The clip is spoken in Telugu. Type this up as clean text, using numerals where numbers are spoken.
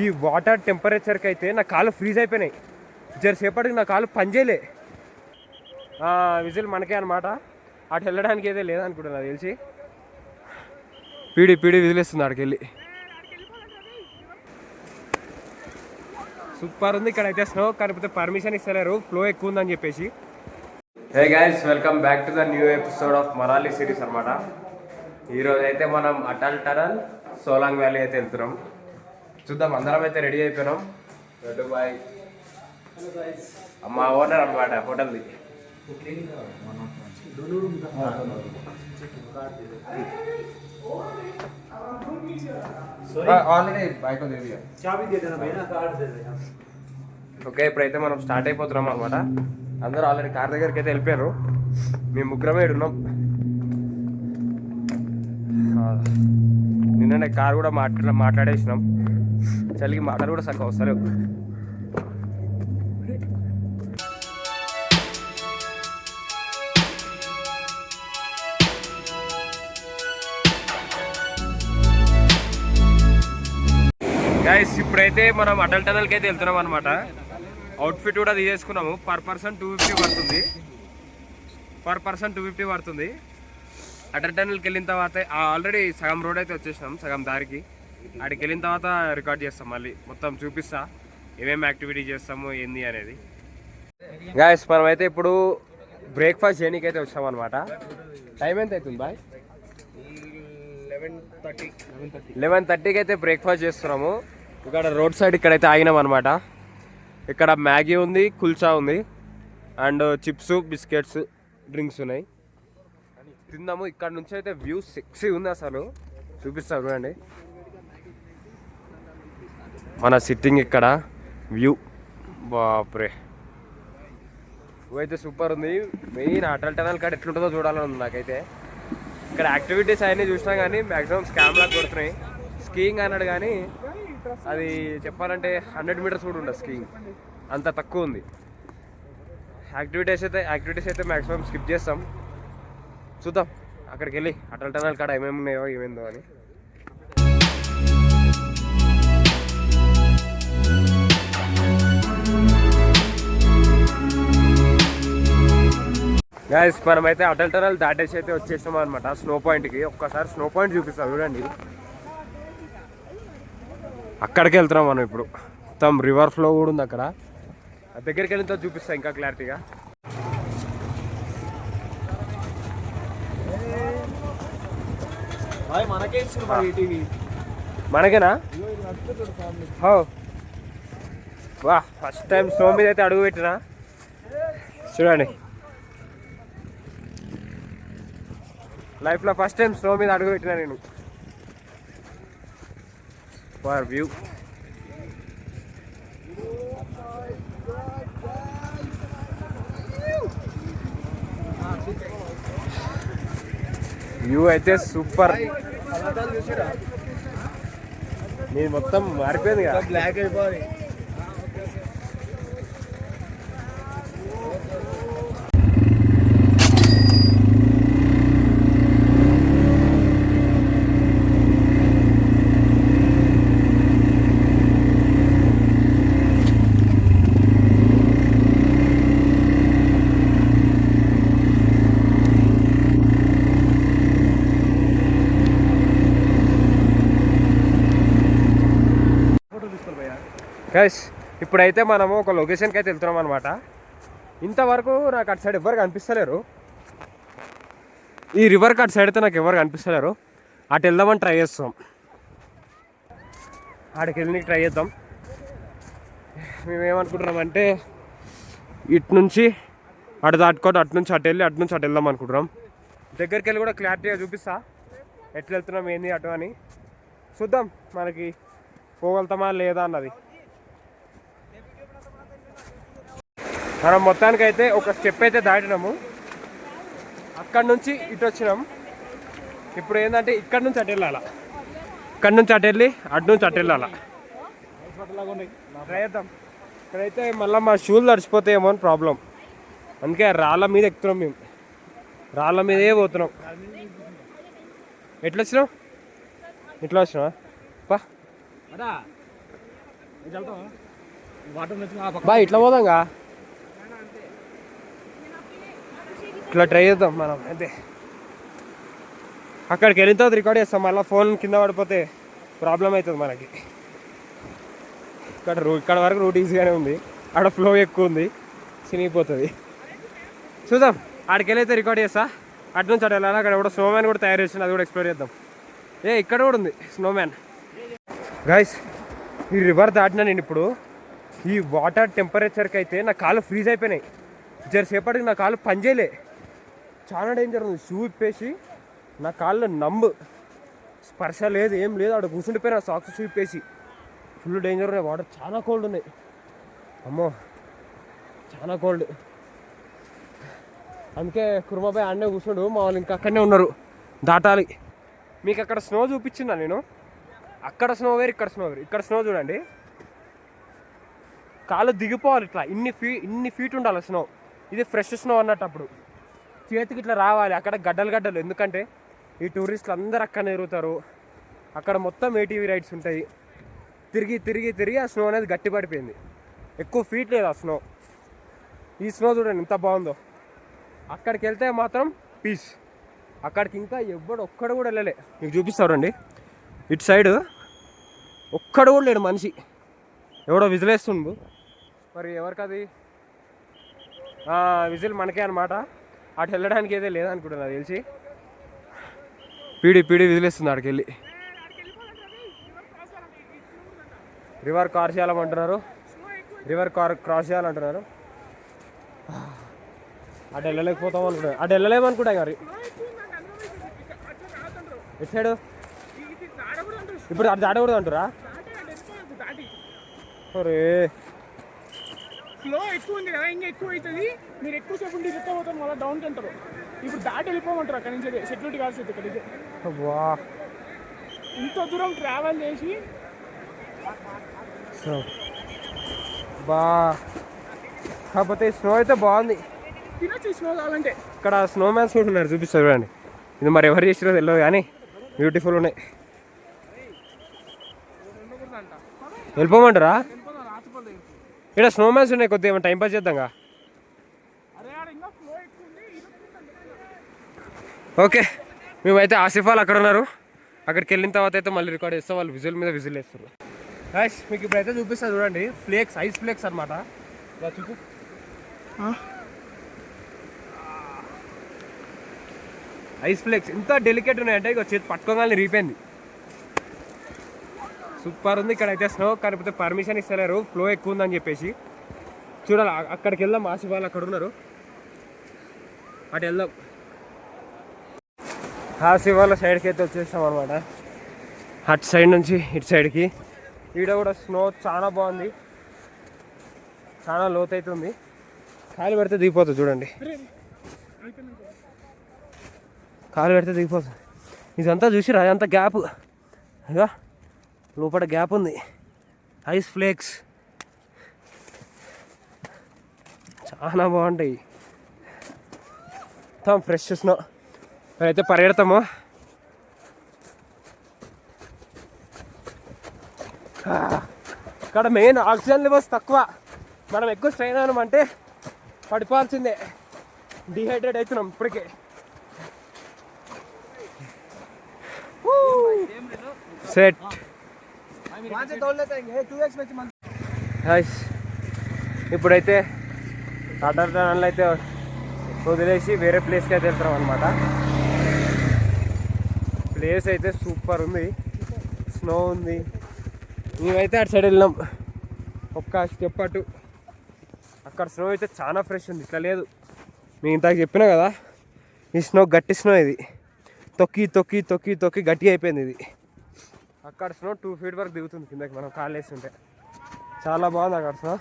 ఈ వాటర్ టెంపరేచర్కి అయితే నా కాళ్ళు ఫ్రీజ్ అయిపోయినాయి. జరసేపటికి నా కాళ్ళు పనిచేయలే. విజిల్ మనకే అనమాట. అటు వెళ్ళడానికి అయితే లేదనుకుంటున్నా నాకు తెలిసి. పీడి విజిలేస్తుంది అక్కడికి వెళ్ళి. సూపర్ ఉంది ఇక్కడైతే స్నో. కాకపోతే పర్మిషన్ ఇస్తలేరు, ఫ్లో ఎక్కువ ఉందని చెప్పేసి. Hey guys, welcome back to the new episode of Manali series అనమాట. ఈరోజు అయితే మనం అటల్ టనల్, సోలాంగ్ వ్యాలీ అయితే వెళ్తున్నాం. చూద్దాం, అందరం అయితే రెడీ అయిపోయినాం. బాయ్ మా ఓనర్ అనమాట హోటల్ది. ఓకే, ఇప్పుడైతే మనం స్టార్ట్ అయిపోతున్నాం అనమాట. అందరూ ఆల్రెడీ కార్ దగ్గరికి అయితే వెళ్ళిపోయారు. మేము ముగ్గురమే ఉన్నాం. నిన్ననే కార్ కూడా మాట్లాడేసినాం. చలికి మాటలు కూడా సరిగ్గా వస్తలేవు. గైస్, ఇప్పుడైతే మనం అటల్ టనల్కి అయితే వెళ్తున్నాం అనమాట. అవుట్ఫిట్ కూడా తీసేసుకున్నాము. పర్ పర్సన్ 250 పడుతుంది. అటల్ టనల్కి వెళ్ళిన తర్వాత ఆల్రెడీ సగం రోడ్ అయితే వచ్చేసినాం, సగం దారికి. అక్కడికి వెళ్ళిన తర్వాత రికార్డ్ చేస్తాం, మళ్ళీ మొత్తం చూపిస్తా ఏమేమి యాక్టివిటీ చేస్తాము ఏంది అనేది. గైస్, మనమైతే ఇప్పుడు బ్రేక్ఫాస్ట్ చేయడానికి అయితే వచ్చాం అనమాట. టైం ఎంత అవుతుంది బాయ్? 11:30కి అయితే బ్రేక్ఫాస్ట్ చేస్తున్నాము. ఇక్కడ రోడ్ సైడ్ ఇక్కడైతే ఆగినాం అనమాట. ఇక్కడ మ్యాగీ ఉంది, కుల్చా ఉంది, అండ్ చిప్స్, బిస్కెట్స్, డ్రింక్స్ ఉన్నాయి. తిందాము. ఇక్కడ నుంచి అయితే వ్యూ సెక్సీ ఉంది, అసలు చూపిస్తాను చూడండి. మన సిట్టింగ్ ఇక్కడ వ్యూ బాప్రే, వ్యూ అయితే సూపర్ ఉంది. మెయిన్ అటల్ టనల్ కాడ ఎట్లుంటుందో చూడాలని ఉంది నాకైతే. ఇక్కడ యాక్టివిటీస్ అవన్నీ చూసినా కానీ మ్యాక్సిమం స్కామ్ లాగా కొడుతున్నాయి. స్కీయింగ్ అన్నాడు కానీ అది చెప్పాలంటే 100 మీటర్స్ కూడా ఉండదు స్కీయింగ్, అంత తక్కువ ఉంది. యాక్టివిటీస్ అయితే మ్యాక్సిమం స్కిప్ చేస్తాం. చూద్దాం అక్కడికి వెళ్ళి అటల్ టనల్ కాడ ఏమేమి ఉన్నాయో ఏమేందో అని. గైస్, మనమైతే అటల్ టనల్ దాటేసి అయితే వచ్చేసాం అనమాట స్నో పాయింట్కి. ఒక్కసారి స్నో పాయింట్ చూపిస్తాం చూడండి. అక్కడికి వెళ్తున్నాం మనం ఇప్పుడు. మొత్తం రివర్ ఫ్లో కూడా ఉంది అక్కడ. దగ్గరికి వెళ్ళిన తర్వాత చూపిస్తాం ఇంకా క్లారిటీగా. మనకేనా? వా, ఫస్ట్ టైం స్నో మీద అయితే అడుగు పెట్టినా. చూడండి, లైఫ్లో ఫస్ట్ టైం స్నో మీద అడుగు పెట్టినా నేను. ఫర్ వ్యూ అయితే సూపర్. నేను మొత్తం మారిపోయింది కదా, బ్లాక్ అయిపోయి. గైస్, ఇప్పుడైతే మనము ఒక లొకేషన్కి అయితే వెళ్తున్నాం అనమాట. ఇంతవరకు నాకు అటు సైడ్ ఎవరు కనిపిస్తలేరు. ఈ రివర్కి అటు సైడ్ అయితే నాకు ఎవరు కనిపిస్తలేరు. అటు వెళ్దామని ట్రై చేస్తాం. అక్కడికి వెళ్ళి ట్రై చేద్దాం. మేమేమనుకుంటున్నామంటే ఇటు నుంచి అటు దాటుకోవడం, అటు నుంచి అటు వెళ్దాం అనుకుంటున్నాం. దగ్గరికి వెళ్ళి కూడా క్లారిటీగా చూపిస్తా ఎట్లా వెళ్తున్నాం ఏంది అటు అని. చూద్దాం మనకి పోగలుగుతామా లేదా అన్నది. మనం మొత్తానికైతే ఒక స్టెప్ అయితే దాటినాము. అక్కడి నుంచి ఇటు వచ్చినాం. ఇప్పుడు ఏంటంటే ఇక్కడ నుంచి అటు వెళ్ళాలా, ఇక్కడ నుంచి అటు వెళ్ళి అటు నుంచి అటు వెళ్ళాలా. ట్రై చేద్దాం. ఇక్కడైతే మళ్ళీ మా షూలు తడిచిపోతాయేమో అని ప్రాబ్లం. అందుకే రాళ్ళ మీద ఎక్కుతున్నాం. మేము రాళ్ళ మీదే పోతున్నాం. ఎట్లా వచ్చినావు? ఇట్లా వచ్చినావా? పా బా ఇట్లా పోదాంగా, ఇట్లా ట్రై చేద్దాం మనం. అంతే అక్కడికి వెళ్ళిన తర్వాత రికార్డ్ చేస్తాం, మళ్ళీ ఫోన్ కింద పడిపోతే ప్రాబ్లం అవుతుంది మనకి. ఇక్కడ వరకు రూట్ ఈజీగానే ఉంది, ఆడ ఫ్లో ఎక్కువ ఉంది, చినిగిపోతుంది. చూద్దాం, ఆడికి వెళ్ళైతే రికార్డ్ చేస్తా. అటు నుంచి అటు వెళ్ళాలి. అక్కడ కూడా స్నోమ్యాన్ కూడా తయారు చేసింది, అది కూడా ఎక్స్ప్లోర్ చేద్దాం. ఇక్కడ కూడా ఉంది స్నోమ్యాన్. గైస్, ఈ రివర్ దాటినా నేను ఇప్పుడు. ఈ వాటర్ టెంపరేచర్కి అయితే నా కాళ్ళు ఫ్రీజ్ అయిపోయినాయి. జరసేపటికి నా కాళ్ళు పనిచేయలే, చాలా డేంజర్ ఉంది. షూ ఇప్పేసి నా కాళ్ళు నమ్ము, స్పర్శ లేదు, ఏం లేదు. అక్కడ కూర్చుండిపోయినా సాక్స్ షూ ఇప్పేసి. ఫుల్ డేంజర్ ఉన్నాయి, వాటర్ చాలా కోల్డ్ ఉన్నాయి. అమ్మో చాలా కోల్డ్. అందుకే కుర్మాబాయ్ ఆడనే కూర్చున్నాడు, మా వాళ్ళు ఇంకా అక్కడనే ఉన్నారు, దాటాలి. మీకు అక్కడ స్నో చూపించిందా నేను? అక్కడ స్నో వేరు, ఇక్కడ స్నో వేరు. ఇక్కడ స్నో చూడండి, కాళ్ళు దిగిపోవాలి ఇట్లా, ఇన్ని ఫీట్ ఉండాలి స్నో. ఇది ఫ్రెష్ స్నో అన్నట్టు, అప్పుడు చేతికి ఇట్లా రావాలి. అక్కడ గడ్డలు, ఎందుకంటే ఈ టూరిస్టులు అందరూ అక్కడనే తిరుగుతారు. అక్కడ మొత్తం ఏటీవీ రైడ్స్ ఉంటాయి. తిరిగి ఆ స్నో అనేది గట్టి పడిపోయింది. ఎక్కువ ఫీట్ లేదు ఆ స్నో. ఈ స్నో చూడండి ఎంత బాగుందో. అక్కడికి వెళ్తే మాత్రం పీస్. అక్కడికి ఇంకా ఒక్కడు కూడా వెళ్ళలే. మీకు చూపిస్తారండి, ఇటు సైడ్ ఒక్కడు కూడా లేడు మనిషి. ఎవడో విజిలేస్తుండు, మరి ఎవరికి అది విజిల్ మనకే అనమాట. అటు వెళ్ళడానికి ఏదో లేదనుకుంటున్నా నాకు తెలిసి. పీడి విజిలేస్తుంది అక్కడికి వెళ్ళి. రివర్ క్రాస్ చేయాలంటున్నారు, క్రాస్ చేయాలంటున్నారు. అటు వెళ్ళలేకపోతాం అనుకుంటా, అటు వెళ్ళలేమనుకుంటా మరి. ఎటు సైడు ఇప్పుడు అటు దాటకూడదు అంటారా? అరే ఫ్లో ఎక్కువ ఉంది కదా, ఇంకా ఎక్కువ అవుతుంది. మీరు ఎక్కువసేపు ఉండి పోతాం మళ్ళీ డౌన్కి అంటారు. ఇప్పుడు దాటి వెళ్ళిపోమంటారు అక్కడి నుంచి, సెక్యూరిటీ గార్డ్స్ అయితే ఇక్కడికి. ఇంత దూరం ట్రావెల్ చేసి కాకపోతే స్నో అయితే బాగుంది. తినచ్చు స్నో కావాలంటే. ఇక్కడ స్నో మ్యాన్స్ కూడా ఉన్నారు, చూపిస్తారు చూడండి. ఇది మరి ఎవరు చేసిరో తెలియదు కానీ బ్యూటిఫుల్ ఉన్నాయి. వెళ్ళిపోమంటారా? ఇక్కడ స్నో మ్యాన్స్ ఉన్నాయి, కొద్దిగా ఏమైనా టైంపాస్ చేద్దాంగా. ఓకే, మేమైతే ఆసిఫ్ వాళ్ళు అక్కడ ఉన్నారు. అక్కడికి వెళ్ళిన తర్వాత అయితే మళ్ళీ రికార్డ్ చేస్తాం. వాళ్ళు విజిల్ మీద విజిల్ వేస్తారు. గాయ్స్, మీకు ఇప్పుడైతే చూపిస్తారు చూడండి, ఫ్లేక్స్, ఐస్ ఫ్లేక్స్ అనమాట. ఇలా చూపు, ఐస్ ఫ్లేక్స్ ఎంత డెలికేట్ ఉన్నాయంటే ఇక చేతి పట్టుకోగానే రీపోయింది. సూపర్ ఉంది. ఇక్కడ అయితే స్నో, కాకపోతే పర్మిషన్ ఇస్తలేరు, ఫ్లో ఎక్కువ ఉందని చెప్పేసి. చూడాలి, అక్కడికి వెళ్దాం. ఆసిఫ్ వాళ్ళు అక్కడ ఉన్నారు, అటు వెళ్దాం. ఆసిఫ్ వాళ్ళ సైడ్కి అయితే వచ్చేస్తాం అనమాట. అటు సైడ్ నుంచి ఇటు సైడ్కి. ఈడ కూడా స్నో చాలా బాగుంది, చాలా లోతు అవుతుంది. కాలు పెడితే దిగిపోతుంది చూడండి, కాలు పెడితే దిగిపోతుంది. ఇదంతా చూసిరా, అదంతా గ్యాప్, ఇక లోపల గ్యాప్ ఉంది. ఐస్ ఫ్లేక్స్ చాలా బాగుంటాయి, మొత్తం ఫ్రెష్ స్నో. అయితే పరిగెడతాము. ఇక్కడ మెయిన్ ఆక్సిజన్ లెవెల్స్ తక్కువ. మనం ఎక్కువ స్ట్రెయిన్ అయినామంటే పడిపోవాల్సిందే. డిహైడ్రేట్ అవుతున్నాం ఇప్పటికే. సెట్ ఇప్పుడైతే టాటర్ టనల్ అయితే వదిలేసి వేరే ప్లేస్కి అయితే వెళ్తాం అనమాట. ప్లేస్ అయితే సూపర్ ఉంది, స్నో ఉంది. మేమైతే అటు సైడ్ వెళ్ళినాం, ఒక్క స్టెప్ అటు. అక్కడ స్నో అయితే చాలా ఫ్రెష్ ఉంది, ఇట్లా లేదు. నేను ఇంతకు చెప్పినా కదా, ఈ స్నో గట్టి స్నో. ఇది తొక్కి గట్టి అయిపోయింది ఇది. అక్కడ స్నో 2 feet వరకు దిగుతుంది కిందకి మనం కాళ్ళు వేస్తుంటే. చాలా బాగుంది అక్కడ స్నో.